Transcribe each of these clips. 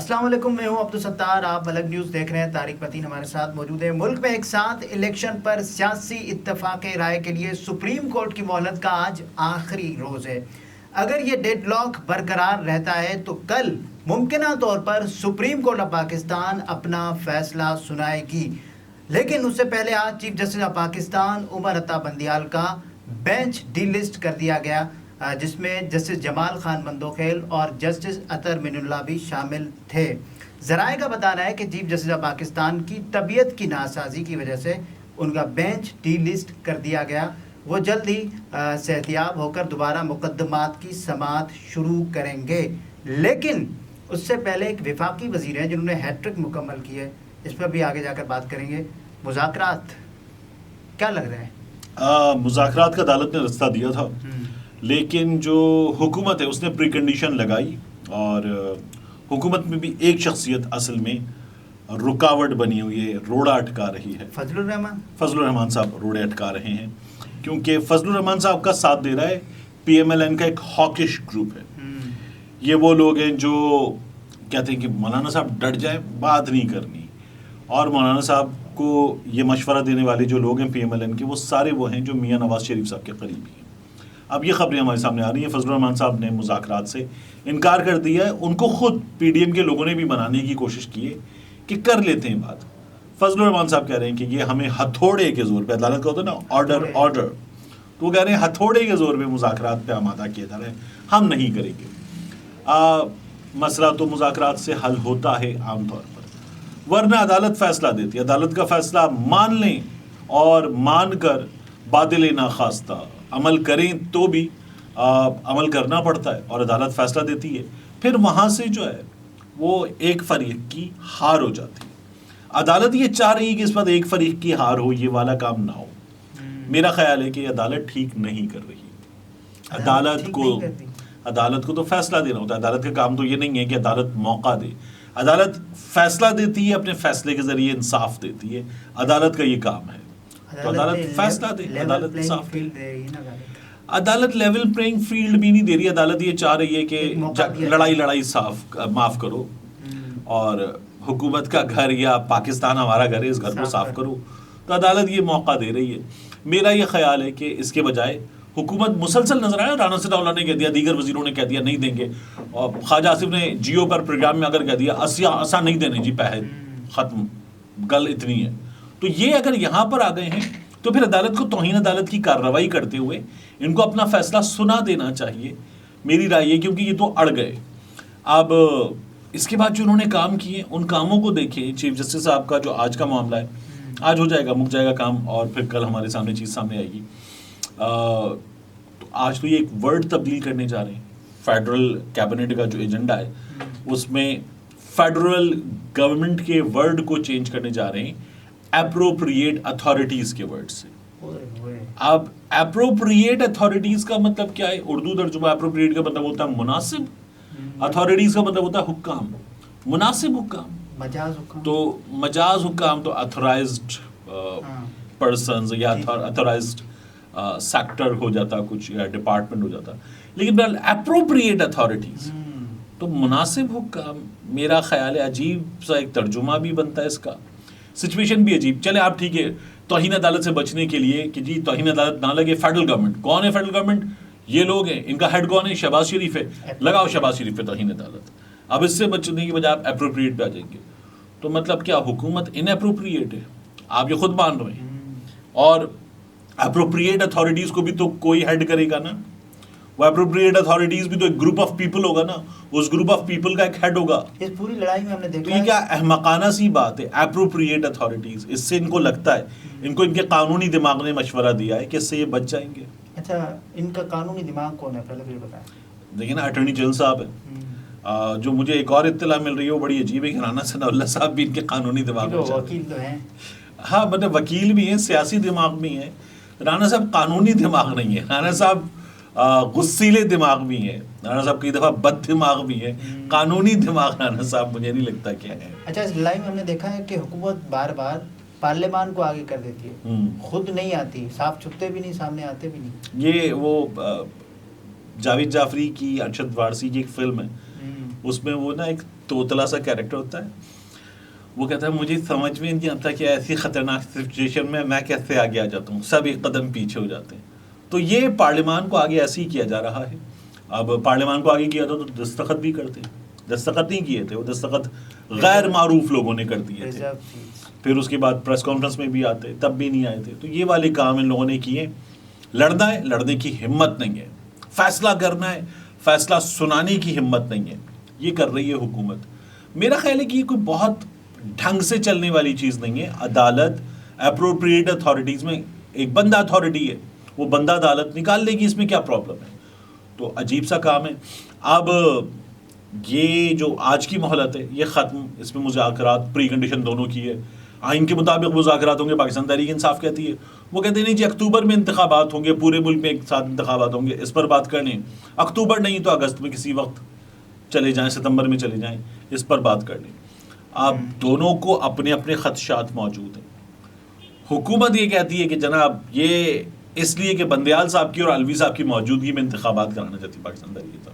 السلام علیکم، میں ہوں عبدالستار، آپ الگ نیوز دیکھ رہے ہیں۔ طارق متین ہمارے ساتھ موجود ہیں۔ ملک میں ایک ساتھ الیکشن پر سیاسی اتفاق رائے کے لیے سپریم کورٹ کی مہلت کا آج آخری روز ہے۔ اگر یہ ڈیڈ لاک برقرار رہتا ہے تو کل ممکنہ طور پر سپریم کورٹ آف پاکستان اپنا فیصلہ سنائے گی، لیکن اس سے پہلے آج chief justice of Pakistan Umar Ata Bandial کا بینچ ڈی لسٹ کر دیا گیا، جس میں جسٹس جمال خان بندوخیل اور جسٹس اطہر من اللہ بھی شامل تھے۔ ذرائع کا بتانا ہے کہ چیف جسٹس آف پاکستان کی طبیعت کی ناسازی کی وجہ سے ان کا بینچ ڈی لسٹ کر دیا گیا۔ وہ جلد ہی صحتیاب ہو کر دوبارہ مقدمات کی سماعت شروع کریں گے، لیکن اس سے پہلے ایک وفاقی وزیر ہیں جنہوں نے ہیٹرک مکمل کی ہے، اس پر بھی آگے جا کر بات کریں گے۔ مذاکرات کیا لگ رہا ہے؟ مذاکرات کا عدالت نے رستہ دیا تھا، لیکن جو حکومت ہے اس نے پری کنڈیشن لگائی، اور حکومت میں بھی ایک شخصیت اصل میں رکاوٹ بنی ہوئی ہے، روڑا اٹکا رہی ہے۔ فضل الرحمان صاحب روڑے اٹکا رہے ہیں، کیونکہ فضل الرحمان صاحب کا ساتھ دے رہا ہے پی ایم ایل این کا ایک ہاکش گروپ ہے۔ یہ وہ لوگ ہیں جو کہتے ہیں کہ مولانا صاحب ڈٹ جائیں، بات نہیں کرنی، اور مولانا صاحب کو یہ مشورہ دینے والے جو لوگ ہیں پی ایم ایل این کے، وہ سارے وہ ہیں جو میاں نواز شریف صاحب کے قریبی ہیں۔ اب یہ خبریں ہمارے سامنے آ رہی ہیں، فضل الرحمان صاحب نے مذاکرات سے انکار کر دیا ہے۔ ان کو خود پی ڈی ایم کے لوگوں نے بھی منانے کی کوشش کی ہے کہ کر لیتے ہیں بات۔ فضل الرحمان صاحب کہہ رہے ہیں کہ یہ ہمیں ہتھوڑے کے زور پہ، عدالت کا ہوتا ہے نا آرڈر، تو وہ کہہ رہے ہیں ہتھوڑے کے زور پہ مذاکرات پہ آمادہ کیا جا رہا ہے، ہم نہیں کریں گے۔ مسئلہ تو مذاکرات سے حل ہوتا ہے عام طور پر، ورنہ عدالت فیصلہ دیتی ہے، عدالت کا فیصلہ مان لیں اور مان کر بادل ناخواستہ عمل کریں تو بھی عمل کرنا پڑتا ہے، اور عدالت فیصلہ دیتی ہے، پھر وہاں سے جو ہے وہ ایک فریق کی ہار ہو جاتی ہے۔ عدالت یہ چاہ رہی ہے کہ اس وقت ایک فریق کی ہار ہو، یہ والا کام نہ ہو۔ میرا خیال ہے کہ عدالت ٹھیک نہیں کر رہی۔ عدالت کو تو فیصلہ دینا ہوتا ہے، عدالت کا کام تو یہ نہیں ہے کہ عدالت موقع دے، عدالت فیصلہ دیتی ہے، اپنے فیصلے کے ذریعے انصاف دیتی ہے، عدالت کا یہ کام ہے۔ تو عدالت فیصلہ دے، عدالت انصاف دے۔ عدالت لیول پلینگ فیلڈ بھی نہیں دے رہی، عدالت یہ چاہ رہی ہے کہ لڑائی معاف کرو، اور حکومت کا گھر یا پاکستان ہمارا گھر ہے، اس گھر کو صاف کرو، تو عدالت یہ موقع دے رہی ہے۔ میرا یہ خیال ہے کہ اس کے بجائے حکومت مسلسل نظر آئے، رانا ثناء اللہ نے کہہ دیا، دیگر وزیروں نے کہہ دیا نہیں دیں گے، اور خواجہ آصف نے جیو پر پروگرام میں اگر کہہ دیا اسا نہیں دینے جی پیسے، ختم، گل اتنی ہے۔ تو یہ اگر یہاں پر آ گئے ہیں تو پھر عدالت کو توہین عدالت کی کارروائی کرتے ہوئے ان کو اپنا فیصلہ سنا دینا چاہیے، میری رائے یہ، کیونکہ یہ تو اڑ گئے۔ اب اس کے بعد جو انہوں نے کام کیے ان کاموں کو دیکھیں، چیف جسٹس صاحب کا جو آج کا معاملہ ہے، آج ہو جائے گا، مک جائے گا کام، اور پھر کل ہمارے سامنے چیز سامنے آئے گی۔ تو آج تو یہ ایک ورڈ تبدیل کرنے جا رہے ہیں، فیڈرل کیبنٹ کا جو ایجنڈا ہے اس میں فیڈرل گورنمنٹ کے ورڈ کو چینج کرنے جا رہے ہیں اپروپریٹ اتھارٹیز کے ورڈ سے۔ اب اپروپریٹ اتھارٹیز کا مطلب کیا ہے؟ اردو ترجمہ اپروپریٹ کا مطلب ہوتا ہے مناسب، اتھارٹیز کا مطلب ہوتا ہے حکام، مناسب حکام، تو مجاز حکام تو اتھورائزڈ پرسنز یا اتھورائزڈ سیکٹر ہو جاتا کچھ، یا ڈپارٹمنٹ ہو جاتا، لیکن اپروپریٹ اتھارٹیز تو مناسب حکام۔ میرا خیال ہے عجیب سا ایک ترجمہ بھی بنتا ہے اس کا، سچویشن بھی عجیب۔ چلے آپ ٹھیک ہے، توہین عدالت سے بچنے کے لیے کہ جی توہین عدالت نہ لگے، فیڈرل گورنمنٹ، کون ہے فیڈرل گورنمنٹ؟ یہ لوگ ہیں، ان کا ہیڈ کون ہے؟ شہباز شریف ہے، لگاؤ شہباز شریف پہ توہین عدالت۔ اب اس سے بچنے کی بجائے آپ اپروپریٹ پہ آ جائیں گے، تو مطلب کیا حکومت ان اپروپریٹ ہے؟ آپ یہ خود مان رہے ہیں، اور اپروپریٹ اتھارٹیز کو بھی تو کوئی ہیڈ کرے گا نا، وہ اپروپریٹ اتھارٹیز بھی تو ایک گروپ آف پیپل ہوگا نا، اس گروپ آف پیپل کا ایک ہیڈ ہوگا۔ اس پوری لڑائی میں ہم نے دیکھا تو یہ کیا احمقانہ سی بات ہے، اپروپریٹ اتھارٹیز، اس سے ان کو لگتا ہے، ان کو ان کے قانونی دماغ نے مشورہ دیا ہے کہ اس سے یہ بچ جائیں گے۔ اچھا، ان کا قانونی دماغ کون ہے پہلے یہ بتائیں؟ دیکھیں نا، اٹارنی جنرل صاحب ہے، جو مجھے ایک اور اطلاع مل رہی ہے وہ بڑی عجیب ہے کہ رانا ثناء اللہ صاحب بھی ان کے قانونی دماغ میں وکیل تو ہیں، ہاں مطلب وکیل بھی ہیں، سیاسی دماغ بھی ہیں۔ رانا صاحب قانونی دماغ نہیں ہے، رانا صاحب غصیلے دماغ بھی ہیں، رانا صاحب کئی دفعہ بد دماغ بھی ہیں، قانونی دماغ رانا صاحب مجھے نہیں لگتا کیا ہے۔ اچھا، اس لڑائی میں ہم نے دیکھا ہے کہ حکومت بار بار پارلیمان کو آگے کر دیتی ہے، خود نہیں آتی، صاف چھپتے بھی نہیں، سامنے آتے بھی نہیں۔ یہ وہ جاوید جعفری کی ارشد وارثی کی ایک فلم ہے، اس میں وہ نا ایک توتلا سا کیریکٹر ہوتا ہے. وہ کہتا ہے مجھے سمجھ میں نہیں آتا کہ ایسی خطرناک سچویشن میں کیسے آگے آ جاتا ہوں, سب ایک قدم پیچھے ہو جاتے ہیں. تو یہ پارلیمان کو آگے ایسے ہی کیا جا رہا ہے. اب پارلیمان کو آگے کیا تھا تو دستخط بھی کرتے, دستخط نہیں کیے تھے, وہ دستخط غیر معروف لوگوں نے کر دیے تھے. پھر اس کے بعد پریس کانفرنس میں بھی آتے, تب بھی نہیں آئے تھے. تو یہ والے کام ان لوگوں نے کیے. لڑنا ہے, لڑنے کی ہمت نہیں ہے. فیصلہ کرنا ہے, فیصلہ سنانے کی ہمت نہیں ہے. یہ کر رہی ہے حکومت. میرا خیال ہے کہ یہ کوئی بہت ڈھنگ سے چلنے والی چیز نہیں ہے. عدالت اپروپریٹ اتھارٹیز میں ایک بندہ اتھارٹی ہے, وہ بندہ عدالت نکال لے گی, اس میں کیا پرابلم ہے. تو عجیب سا کام ہے. اب یہ جو آج کی مہلت ہے یہ ختم, اس میں مذاکرات پری کنڈیشن دونوں کی ہے. آئین کے مطابق مذاکرات ہوں گے, پاکستان تحریک انصاف کہتی ہے. وہ کہتے ہیں نہیں جی اکتوبر میں انتخابات ہوں گے, پورے ملک میں ایک ساتھ انتخابات ہوں گے, اس پر بات کرنی. اکتوبر نہیں تو اگست میں کسی وقت چلے جائیں, ستمبر میں چلے جائیں, اس پر بات کرنی. اب دونوں کو اپنے اپنے خدشات موجود ہیں. حکومت یہ کہتی ہے کہ جناب یہ اس لیے کہ بندیال صاحب کی اور الوی صاحب کی موجودگی میں انتخابات کرانا چاہتی پاکستان تحریک انصاف.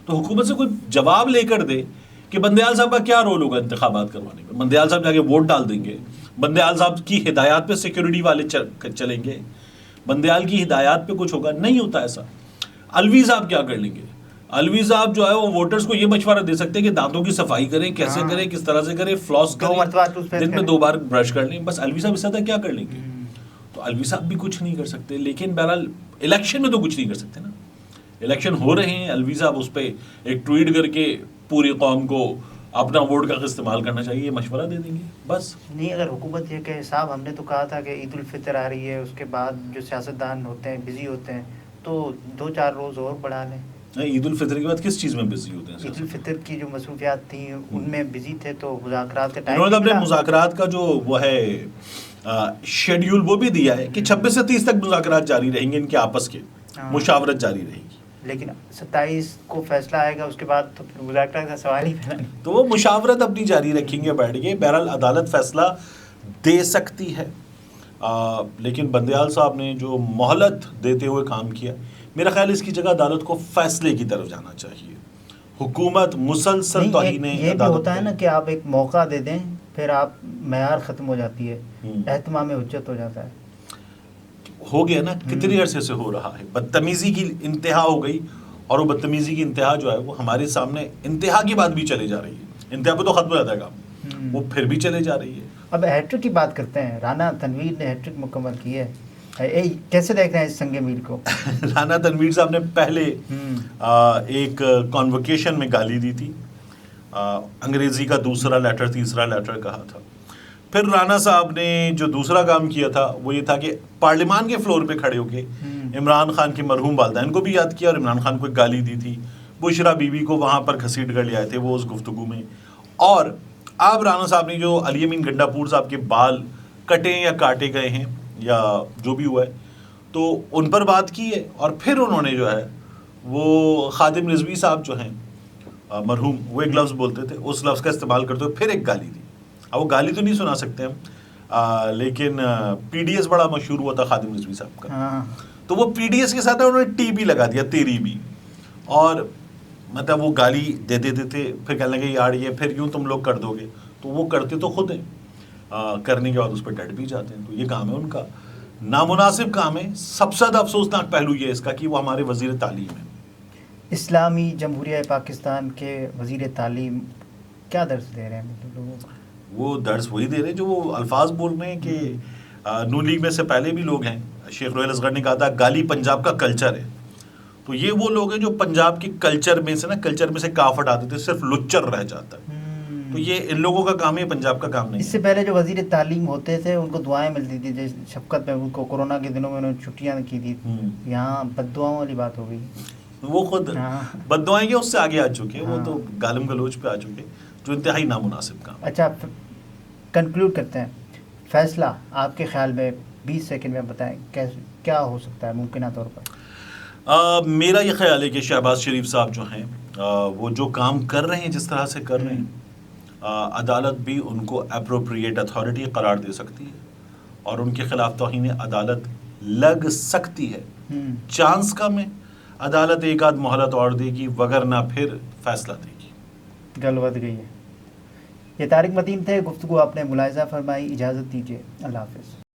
تو حکومت سے کوئی جواب لے کر دے کہ بندیال صاحب کا کیا رول ہوگا انتخابات کروانے میں. بندیال صاحب جا کے ووٹ ڈال دیں گے, بندیال صاحب کی ہدایات پہ سیکیورٹی والے چلیں گے, بندیال کی ہدایات پہ کچھ ہوگا, نہیں ہوتا ایسا. الوی صاحب کیا کر لیں گے. الوی صاحب جو ہے وہ ووٹرز کو یہ مشورہ دے سکتے ہیں کہ دانتوں کی صفائی کریں, کیسے کریں, کس طرح سے کریں, فلاس کریں, دن میں 2 بار برش کر لیں. بس الوی صاحب اس طرح کیا کر لیں گے. تو الوی صاحب بھی کچھ نہیں کر سکتے. لیکن بہرحال الیکشن میں تو کچھ نہیں کر سکتے نا. الیکشن ہو رہے ہیں, الوی صاحب اس پہ ایک ٹویٹ کر کے پوری قوم کو اپنا ووٹ کا استعمال کرنا چاہیے, یہ مشورہ دے دیں گے بس. نہیں, اگر حکومت یہ کہ صاحب ہم نے تو کہا تھا کہ عید الفطر آ رہی ہے, اس کے بعد جو سیاستدان ہوتے ہیں بزی ہوتے ہیں, تو 2-4 روز اور بڑھا لیں. عید الفطر کے بعد کس چیز میں بزی ہوتے ہیں؟ عید الفطر کی جو مصروفیات تھیں ان میں بزی تھے, تو مذاکرات کا ٹائم انہوں نے اپنے مذاکرات کا جو وہ ہے شیڈیول وہ بھی دیا ہے کہ 26 سے 30 تک مذاکرات جاری رہیں گے, ان کے آپس کے مشاورت جاری رہے گی. لیکن 27 کو فیصلہ آئے گا, اس کے بعد تو مذاکرات کا سوال ہی پیدا نہیں. تو وہ مشاورت اپنی جاری رکھیں گے بیٹھ کے. بہرحال عدالت فیصلہ دے سکتی ہے, لیکن بندیال صاحب نے جو مہلت دیتے ہوئے کام کیا, میرا خیال اس کی جگہ عدالت کو فیصلے کی طرف جانا چاہیے. حکومت مسلسل توہین عدالت. یہ بھی ہوتا ہے نا کہ آپ ایک موقع دے دیں, پھر آپ معیار ختم ہو جاتی ہے, اہتمام حجت ہو جاتا ہے. ہو گیا نا, کتنی عرصے سے ہو رہا ہے. بدتمیزی کی انتہا ہو گئی, اور وہ بدتمیزی کی انتہا جو ہے وہ ہمارے سامنے انتہا کی بات بھی چلے جا رہی ہے. انتہا پہ تو ختم ہو جاتا ہے کام, وہ پھر بھی چلے جا رہی ہے. اب ہیٹرک کی بات کرتے ہیں. رانا تنویر نے ہیٹرک مکمل کی ہے, کیسے دیکھ رہے ہیں اس سنگ میل کو؟ رانا تنویر صاحب نے پہلے ایک کانوکیشن میں گالی دی تھی, انگریزی کا دوسرا لیٹر تیسرا لیٹر کہا تھا. پھر رانا صاحب نے جو دوسرا کام کیا تھا وہ یہ تھا کہ پارلیمان کے فلور پہ کھڑے ہو کے عمران خان کی مرحوم والدین کو بھی یاد کیا, اور عمران خان کو ایک گالی دی تھی. بشرا بی بی کو وہاں پر گھسیٹ کر لے آئے تھے وہ اس گفتگو میں. اور اب رانا صاحب نے جو علی امین گنڈا پور صاحب کے بال کٹے یا کاٹے گئے ہیں یا جو بھی ہوا ہے, تو ان پر بات کی ہے. اور پھر انہوں نے جو ہے وہ خادم رضوی صاحب جو ہیں مرحوم, وہ ایک لفظ بولتے تھے, اس لفظ کا استعمال کرتے ہوئے پھر ایک گالی دی. اب وہ گالی تو نہیں سنا سکتے ہم, لیکن پی ڈی ایس بڑا مشہور ہوا تھا خادم رضوی صاحب کا, تو وہ پی ڈی ایس کے ساتھ انہوں نے ٹی بھی لگا دیا, تیری بھی. اور مطلب وہ گالی دے دیتے تھے, پھر کہنے لگے یار یہ پھر یوں تم لوگ کر دو گے. تو وہ کرتے تو خود ہیں, کرنے کے بعد اس پہ ڈٹ بھی جاتے ہیں. تو یہ کام ہے ان کا, نامناسب کام ہے. سب سے زیادہ افسوسناک پہلو یہ اس کا کہ وہ ہمارے وزیر تعلیم ہیں. اسلامی جمہوریہ پاکستان کے وزیر تعلیم کیا درس دے رہے ہیں مطلب لوگوں کو؟ وہ درس وہی دے رہے ہیں جو وہ الفاظ بول رہے ہیں کہ نون لیگ میں سے پہلے بھی لوگ ہیں. شیخ روحیل اصغر نے کہا تھا گالی پنجاب کا کلچر ہے. تو یہ وہ لوگ ہیں جو پنجاب کے کلچر میں سے کلچر میں سے کاف ہٹاتے تھے, صرف لچر رہ جاتا ہے. تو یہ ان لوگوں کا کام ہے, پنجاب کا کام نہیں. اس سے پہلے جو وزیر تعلیم ہوتے تھے ان کو دعائیں ملتی تھی, جیسے شفقت میں ان کو کورونا کے دنوں میں انہوں نے چھٹیاں کی تھی. یہاں بد دعاؤں والی بات ہو گئی. وہ خود بد دعائیں کے اس سے آگے آ چکے, وہ تو گالم گلوچ پہ آ چکے, جو انتہائی نامناسب کام. اچھا کنکلوڈ کرتے ہیں. فیصلہ آپ کے خیال میں 20 سیکنڈ میں بتائیں کیا ہو سکتا ہے ممکنہ طور پر؟ میرا یہ خیال ہے کہ شہباز شریف صاحب جو ہیں وہ جو کام کر رہے ہیں, جس طرح سے کر رہے ہیں, عدالت بھی ان کو اپروپریٹ اتھارٹی قرار دے سکتی ہے, اور ان کے خلاف توہین عدالت لگ سکتی ہے. چانس کم ہے, عدالت ایک آدھ مہلت اور دے گی, وگرنہ پھر فیصلہ دے گی. گل ود گئی ہے. یہ طارق متین تھے, گفتگو آپ نے ملاحظہ فرمائی. اجازت دیجیے, اللہ حافظ.